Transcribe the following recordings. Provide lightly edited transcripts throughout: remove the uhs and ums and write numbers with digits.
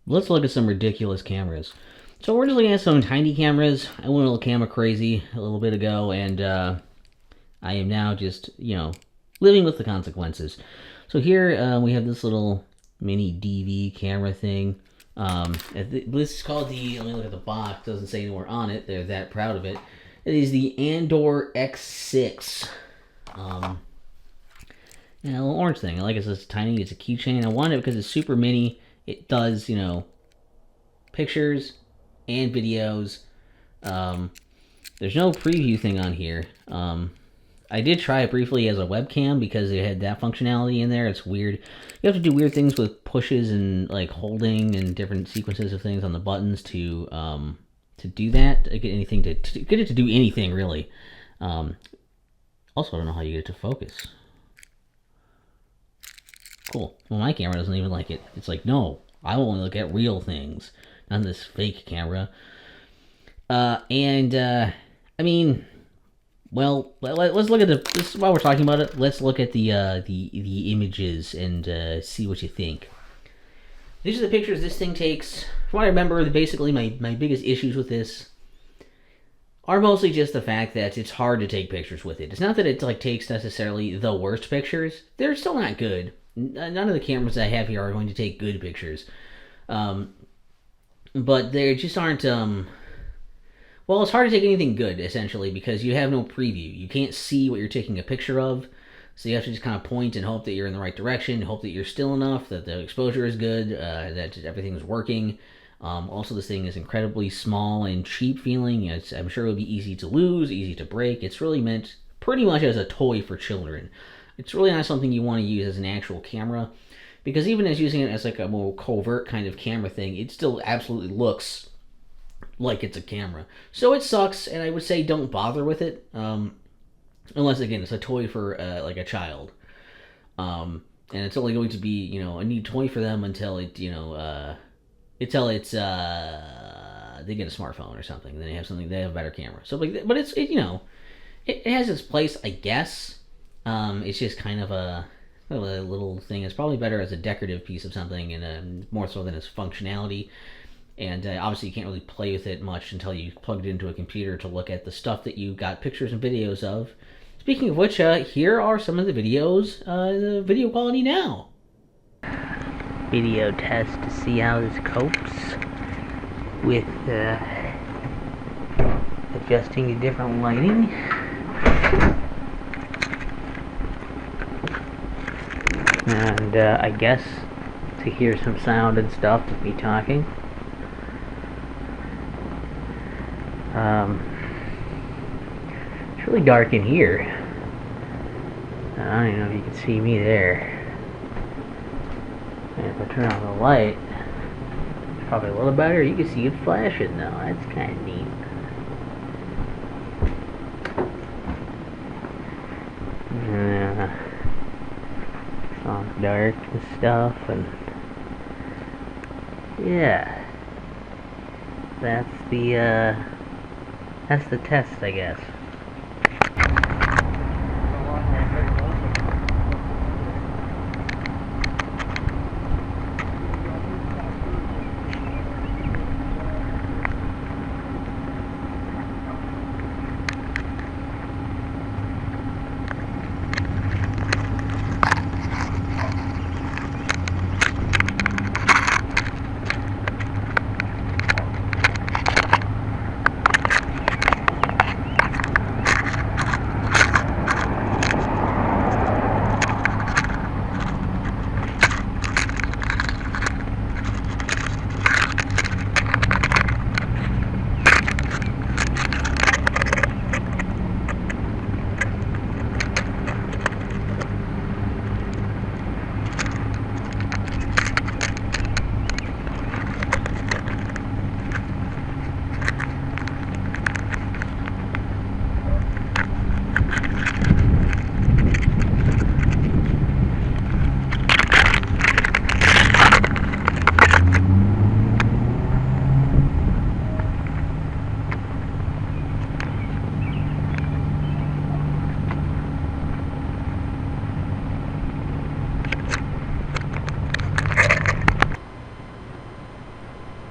let's look at some ridiculous cameras. So we're just looking at some tiny cameras. I went a little camera crazy a little bit ago, and I am now just, living with the consequences. So here we have this little mini DV camera thing. This is called let me look at the box, doesn't say anywhere on it. They're that proud of it. It is the Andoer X6. A little orange thing. I like it. It's tiny. It's a keychain. I want it because it's super mini. It does, pictures and videos. There's no preview thing on here. I did try it briefly as a webcam because it had that functionality in there. It's weird. You have to do weird things with pushes and like holding and different sequences of things on the buttons to do that. To get anything to get it to do anything really. Also, I don't know how you get it to focus. Cool. Well, my camera doesn't even like it. It's like, no, I only look at real things, not this fake camera. I mean, well, let's look at this while we're talking about it. Let's look at the images and see what you think. These are the pictures this thing takes. From what I remember, basically my biggest issues with this are mostly just the fact that it's hard to take pictures with it. It's not that it like takes necessarily the worst pictures. They're still not good. None of the cameras I have here are going to take good pictures. But they just aren't... well, it's hard to take anything good, essentially, because you have no preview. You can't see what you're taking a picture of, so you have to just kind of point and hope that you're in the right direction, hope that you're still enough, that the exposure is good, that everything's working. Also, this thing is incredibly small and cheap feeling. I'm sure it would be easy to lose, easy to break. It's really meant pretty much as a toy for children. It's really not something you want to use as an actual camera, because even as using it as like a more covert kind of camera thing, it still absolutely looks like it's a camera. So it sucks, and I would say don't bother with it, unless, again, it's a toy for like a child. And it's only going to be, a neat toy for them until it, until it's they get a smartphone or something. Then they have a better camera. So, but it's it has its place, I guess. It's just kind of a little thing. It's probably better as a decorative piece of something, and more so than its functionality. And obviously you can't really play with it much until you plug it into a computer to look at the stuff that you got pictures and videos of. Speaking of which, here are some of the videos, the video quality now. Video test to see how this copes with adjusting to different lighting. And I guess to hear some sound and stuff with me talking. It's really dark in here. I don't even know if you can see me there. And if I turn on the light, it's probably a little better. You can see it flashing though. That's kind of neat. It's all dark and stuff, and yeah, that's the test, I guess.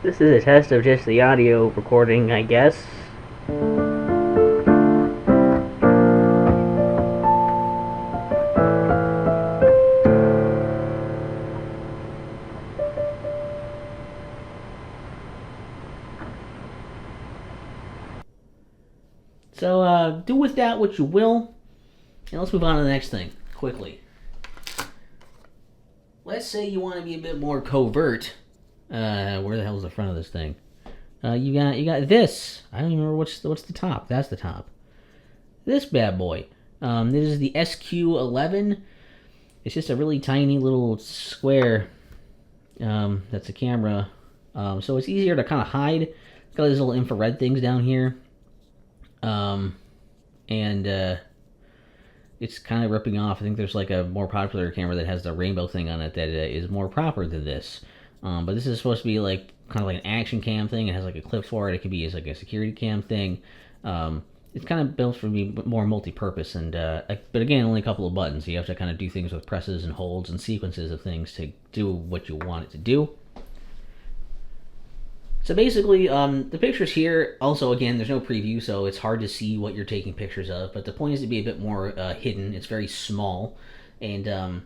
This is a test of just the audio recording, I guess. So, do with that what you will. And let's move on to the next thing, quickly. Let's say you want to be a bit more covert. Where the hell is the front of this thing? You got this. I don't even remember what's the top. That's the top. This bad boy. This is the SQ11. It's just a really tiny little square. That's a camera. So it's easier to kind of hide. It's got these little infrared things down here. It's kind of ripping off. I think there's like a more popular camera that has the rainbow thing on it that is more proper than this. But this is supposed to be like kind of like an action cam thing. It has like a clip for it. It could be as like a security cam thing. It's kind of built for me more multi-purpose, and but again, only a couple of buttons. So you have to kind of do things with presses and holds and sequences of things to do what you want it to do. So basically, the pictures here, also again, there's no preview, so it's hard to see what you're taking pictures of, but the point is to be a bit more hidden. It's very small, and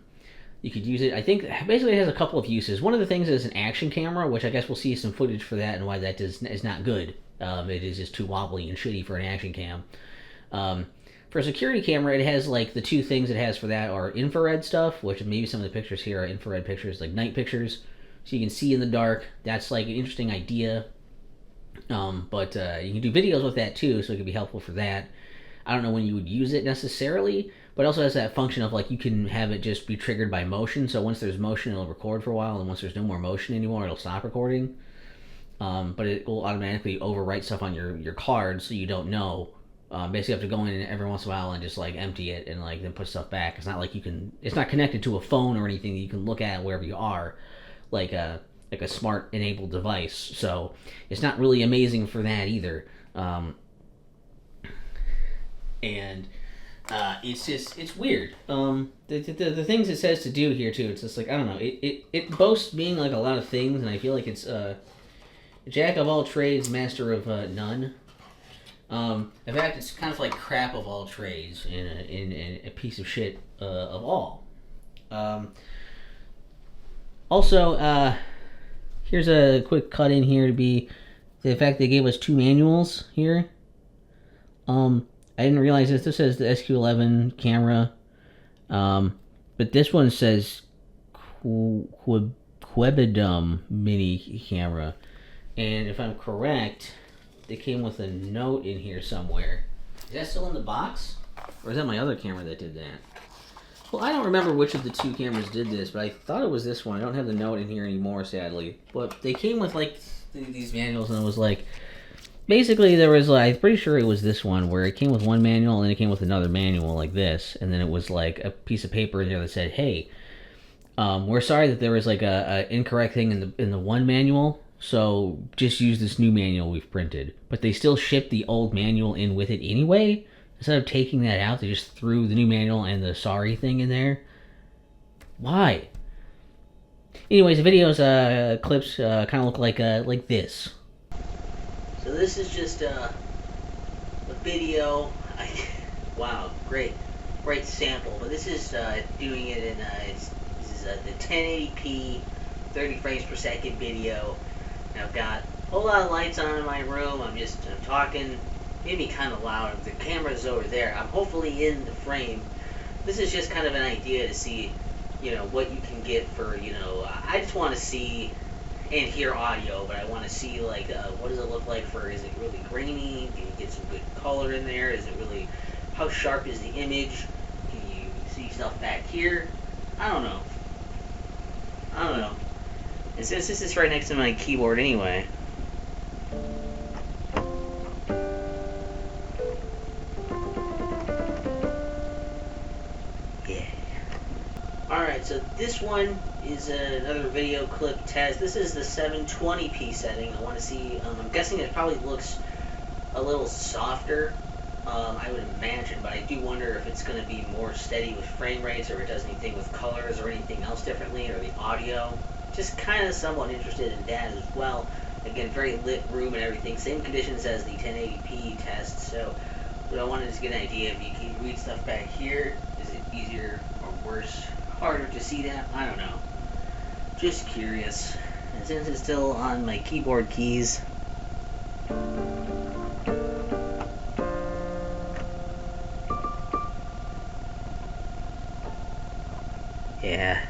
you could use it. I think basically it has a couple of uses. One of the things is an action camera, which I guess we'll see some footage for that and why that is not good. It is just too wobbly and shitty for an action cam. For a security camera, it has like the two things it has for that are infrared stuff, which maybe some of the pictures here are infrared pictures, like night pictures. So you can see in the dark. That's like an interesting idea. But you can do videos with that too, so it could be helpful for that. I don't know when you would use it necessarily, but it also has that function of like you can have it just be triggered by motion. So once there's motion, it'll record for a while, and once there's no more motion anymore, it'll stop recording. But it will automatically overwrite stuff on your card, so you don't know. Basically, you have to go in every once in a while and just like empty it and like then put stuff back. It's not like you can. It's not connected to a phone or anything that you can look at wherever you are. Like a smart enabled device, so it's not really amazing for that either. It's weird. The things it says to do here too, it's just like I don't know. It boasts being like a lot of things, and I feel like it's jack of all trades, master of none. In fact, it's kind of like crap of all trades in a piece of shit of all. Also, here's a quick cut in here to be the fact they gave us two manuals here. I didn't realize this. This says the SQ11 camera, but this one says Quebedum mini camera, and if I'm correct, they came with a note in here somewhere. Is that still in the box, or is that my other camera that did that? Well, I don't remember which of the two cameras did this, but I thought it was this one. I don't have the note in here anymore, sadly. But they came with, like, these manuals, and it was like... Basically, there was, like, I'm pretty sure it was this one, where it came with one manual, and then it came with another manual like this. And then it was, like, a piece of paper in there that said, hey, we're sorry that there was, like, a incorrect thing in the one manual, so just use this new manual we've printed. But they still shipped the old manual in with it anyway. Instead of taking that out, they just threw the new manual and the sorry thing in there. Why? Anyways, the videos, clips, kind of look like this. So this is just a video. Wow, great sample. But this is doing it in this is the 1080p, 30 frames per second video. And I've got a whole lot of lights on in my room. I'm talking. Maybe kind of loud. The camera's over there. I'm hopefully in the frame. This is just kind of an idea to see, what you can get for, I just want to see and hear audio, but I want to see, like, what does it look like for, is it really grainy? Can you get some good color in there? Is it really, how sharp is the image? Can you see stuff back here? I don't know. And since this is right next to my keyboard anyway, Alright, so this one is another video clip test. This is the 720p setting. I want to see, I'm guessing it probably looks a little softer, I would imagine, but I do wonder if it's going to be more steady with frame rates, or if it does anything with colors or anything else differently, or the audio. Just kind of somewhat interested in that as well. Again, very lit room and everything. Same conditions as the 1080p test. So what I wanted is to get an idea if you can read stuff back here. Is it easier or worse? Harder to see that? I don't know. Just curious. And since it's still on my keyboard keys, yeah.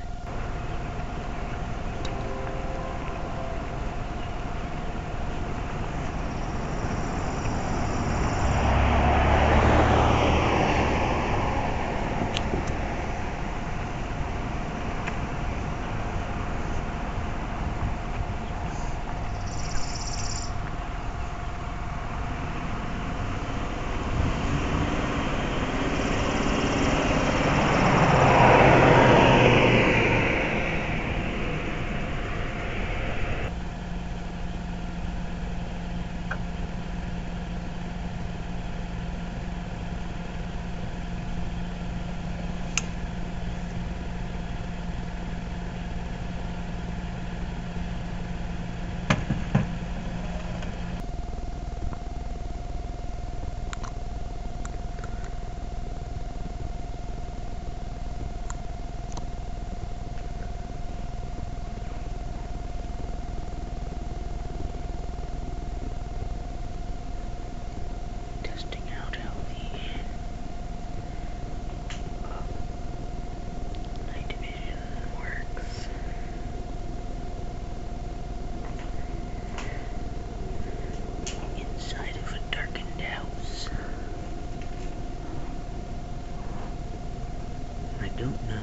Don't know.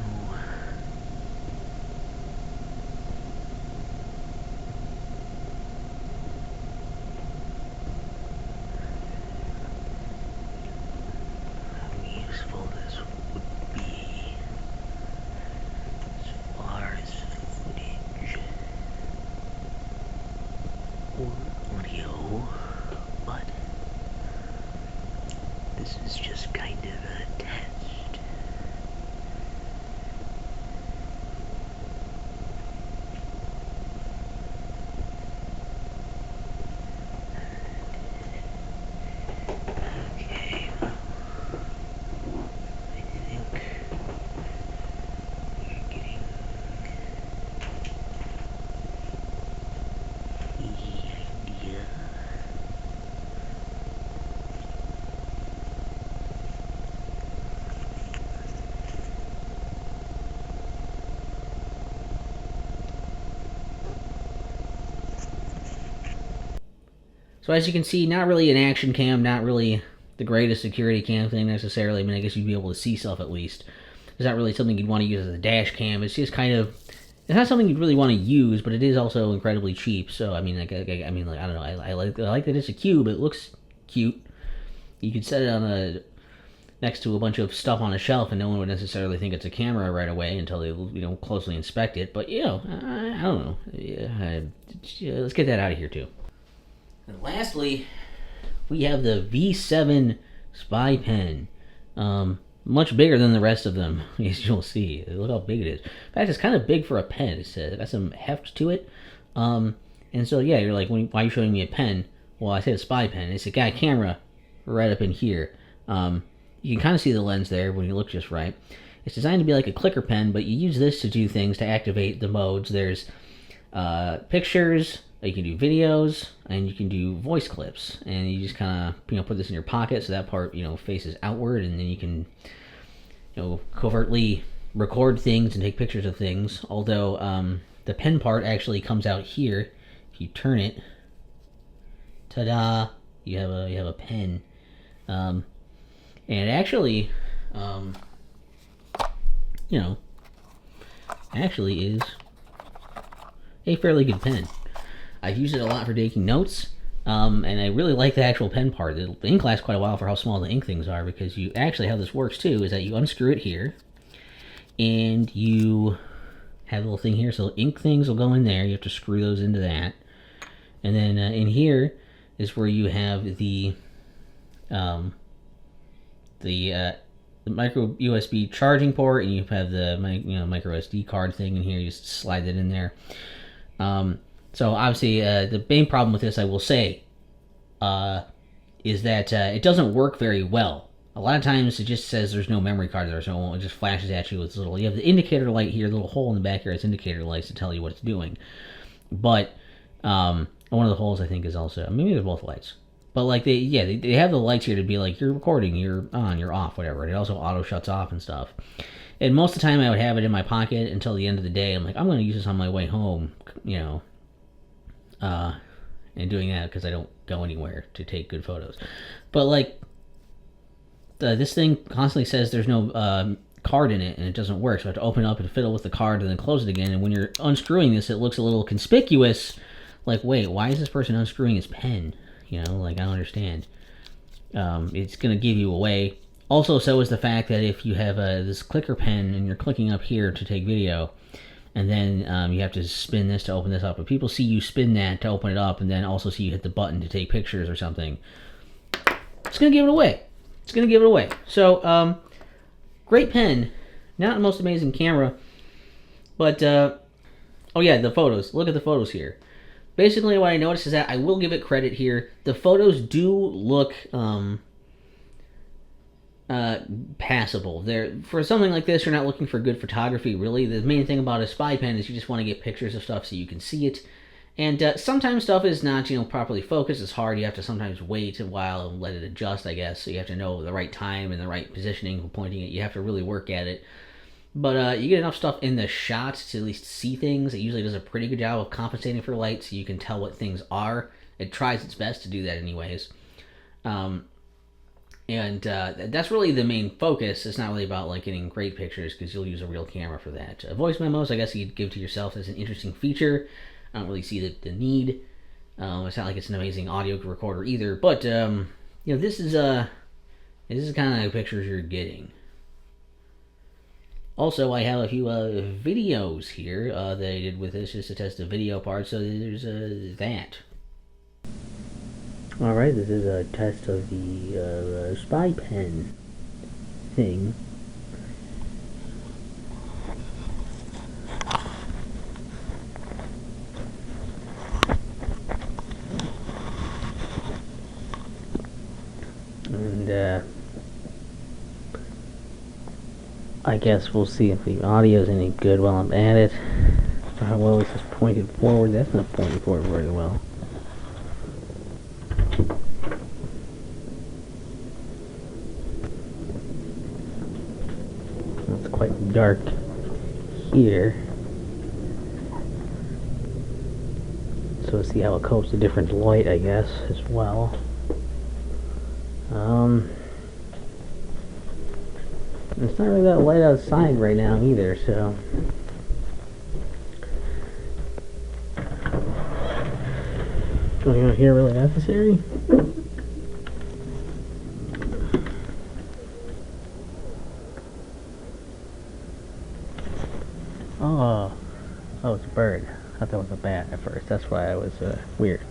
How useful this would be as far as footage or audio, but this is just kind of a test. So as you can see, not really an action cam, not really the greatest security cam thing necessarily. I mean, I guess you'd be able to see stuff at least. It's not really something you'd want to use as a dash cam. It's just kind of, it's not something you'd really want to use, but it is also incredibly cheap. So I mean, like I don't know. I like that it's a cube. It looks cute. You could set it on next to a bunch of stuff on a shelf, and no one would necessarily think it's a camera right away until they closely inspect it. But I don't know. Let's get that out of here too. And lastly, we have the V7 Spypen. Much bigger than the rest of them, as you'll see. Look how big it is. In fact, it's kind of big for a pen. It's got some heft to it. And so, yeah, you're like, why are you showing me a pen? Well, I said a Spypen. It's got a camera right up in here. You can kind of see the lens there when you look just right. It's designed to be like a clicker pen, but you use this to do things to activate the modes. There's pictures, you can do videos, and you can do voice clips. And you just kind of put this in your pocket so that part faces outward, and then you can covertly record things and take pictures of things. Although the pen part actually comes out here. If you turn it, ta-da! You have a pen, and it actually actually is a fairly good pen. I've used it a lot for taking notes, and I really like the actual pen part. The ink lasts quite a while for how small the ink things are, because you actually, how this works too, is that you unscrew it here, and you have a little thing here, so ink things will go in there. You have to screw those into that. And then in here is where you have the micro USB charging port, and you have the micro SD card thing in here. You just slide it in there. So obviously, the main problem with this, I will say, is that it doesn't work very well. A lot of times it just says there's no memory card there, so it just flashes at you with this little. You have the indicator light here, the little hole in the back here. It's indicator lights to tell you what it's doing. But one of the holes I think is also maybe they're both lights. But like they have the lights here to be like you're recording, you're on, you're off, whatever. It also auto shuts off and stuff. And most of the time I would have it in my pocket until the end of the day. I'm like, I'm going to use this on my way home, and doing that because I don't go anywhere to take good photos. But like this thing constantly says there's no card in it and it doesn't work, so I have to open it up and fiddle with the card and then close it again. And when you're unscrewing this, it looks a little conspicuous. Like, wait, why is this person unscrewing his pen? Like, I don't understand. It's going to give you away. Also, so is the fact that if you have this clicker pen and you're clicking up here to take video, and then you have to spin this to open this up. If people see you spin that to open it up and then also see you hit the button to take pictures or something, it's going to give it away. It's going to give it away. So, great pen. Not the most amazing camera. But, oh yeah, the photos. Look at the photos here. Basically, what I noticed is that I will give it credit here. The photos do look passable. For something like this, you're not looking for good photography, really. The main thing about a Spypen is you just want to get pictures of stuff so you can see it. And sometimes stuff is not, properly focused. It's hard. You have to sometimes wait a while and let it adjust, I guess. So you have to know the right time and the right positioning for pointing it. You have to really work at it. But you get enough stuff in the shot to at least see things. It usually does a pretty good job of compensating for light so you can tell what things are. It tries its best to do that anyways. And that's really the main focus. It's not really about like getting great pictures because you'll use a real camera for that. Voice memos, I guess you'd give to yourself as an interesting feature. I don't really see the need. It's not like it's an amazing audio recorder either. But, this is kind of the pictures you're getting. Also, I have a few videos here that I did with this just to test the video part, so there's that. Alright, this is a test of the Spypen thing. And I guess we'll see if the audio is any good while I'm at it. How well is this pointed forward? That's not pointed forward very well. It's quite dark here. So we'll see how it copes to different light, I guess, as well. It's not really that light outside right now either, so... Going out here really necessary? Oh, it's a bird. I thought that was a bat at first. That's why I was weird.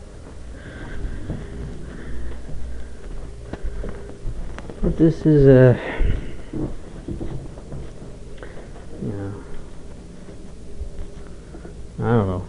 But this is I don't know.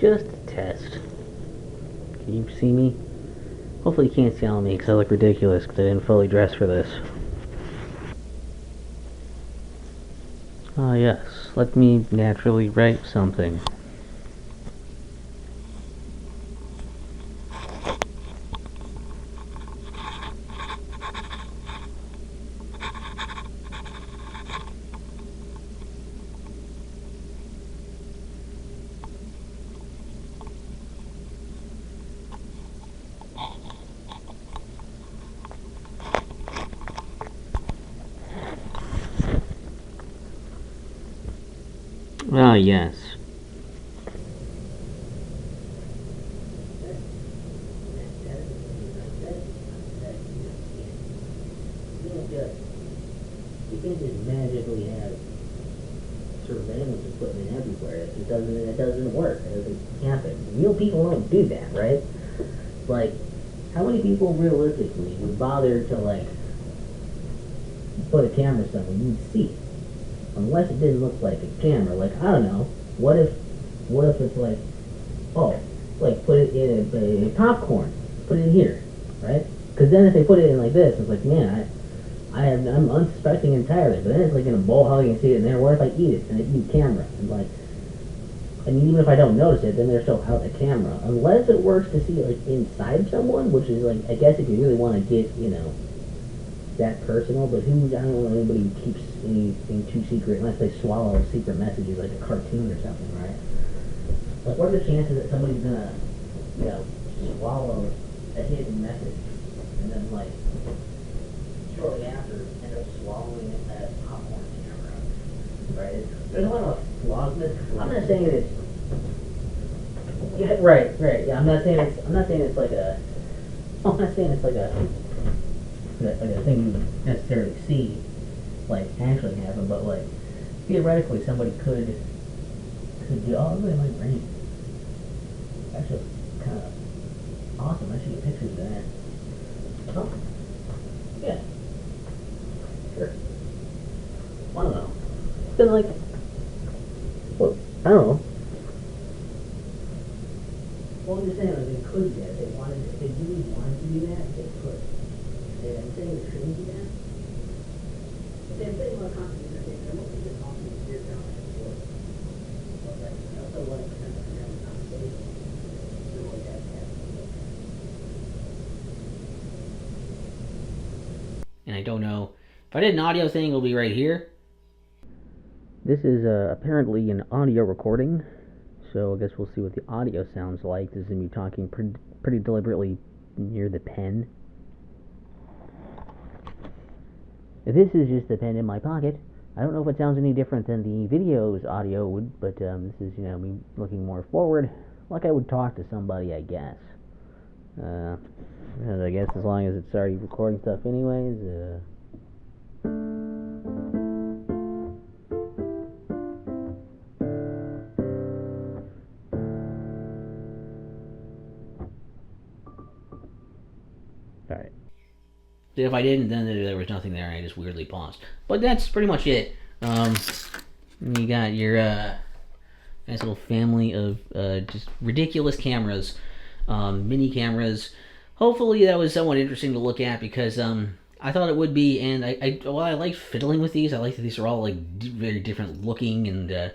Just a test. Can you see me? Hopefully you can't see all of me because I look ridiculous because I didn't fully dress for this. Ah yes, let me naturally write something. Ah, yes. You can't just magically have surveillance equipment everywhere. It doesn't work. It doesn't happen. Real people don't do that, right? Like, how many people realistically would bother to like put a camera somewhere? You'd see it, unless it didn't look like a camera. Like, I don't know. What if it's like, oh, like put it in a popcorn, put it in here, right? Because then if they put it in like this, it's like, man, I'm unsuspecting entirely. But then it's like in a bowl, how you can see it in there. What if I eat it and I eat camera? And like, I mean, even if I don't notice it, then they're still out the camera. Unless it works to see like inside someone, which is like, I guess if you really want to get, that personal. But I don't know anybody who keeps anything too secret unless they swallow secret messages like a cartoon or something, right? Like, what are the chances that somebody's gonna, swallow a hidden message and then like shortly after end up swallowing that popcorn camera, right? There's a lot of flaws in this. I'm not saying it's. Yeah, right. Yeah, I'm not saying it's like a. I'm not saying it's like a thing you necessarily see, like actually happen, but like theoretically somebody could do. Oh, look at my brain. Actually, kind of awesome. I should get pictures of that. Oh, yeah, sure. I don't know. Then like, well, I don't know. Well, I'm just saying, like, they could do that. If they really wanted to do that, they could. I'm saying they shouldn't do that. But they're putting a lot of content in their thing. They're mostly just talking to your down and forth. But like, I also want to pretend that they're not safe. They're like that. And I don't know. If I did an audio thing, it'll be right here. This is apparently an audio recording, so I guess we'll see what the audio sounds like. This is me talking pretty deliberately near the pen. This is just the pen in my pocket. I don't know if it sounds any different than the video's audio would, but this is, me looking more forward, like I would talk to somebody, I guess. I guess as long as it's already recording stuff anyways, Alright. If I didn't, then there was nothing there, I just weirdly paused. But that's pretty much it. You got your nice little family of just ridiculous cameras, mini cameras. Hopefully that was somewhat interesting to look at because I thought it would be, and I like fiddling with these. I like that these are all like very different looking, and they're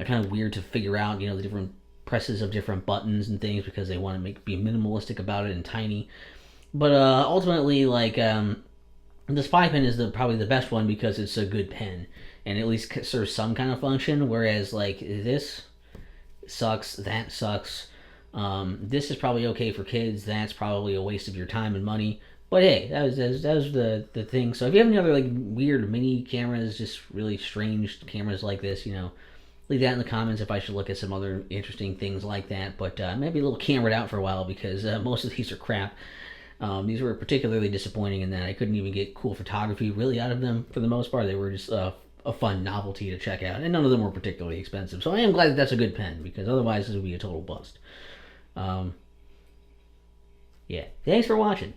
kind of weird to figure out. The different presses of different buttons and things because they want to be minimalistic about it and tiny. But ultimately, like the Spypen is probably the best one because it's a good pen and at least serves some kind of function. Whereas like this sucks, that sucks. This is probably okay for kids. That's probably a waste of your time and money. But hey, that was the thing. So if you have any other like weird mini cameras, just really strange cameras like this, leave that in the comments if I should look at some other interesting things like that. But maybe a little cameraed out for a while because most of these are crap. These were particularly disappointing in that I couldn't even get cool photography really out of them for the most part. They were just a fun novelty to check out, and none of them were particularly expensive. So I am glad that that's a good pen because otherwise this would be a total bust. Yeah, thanks for watching.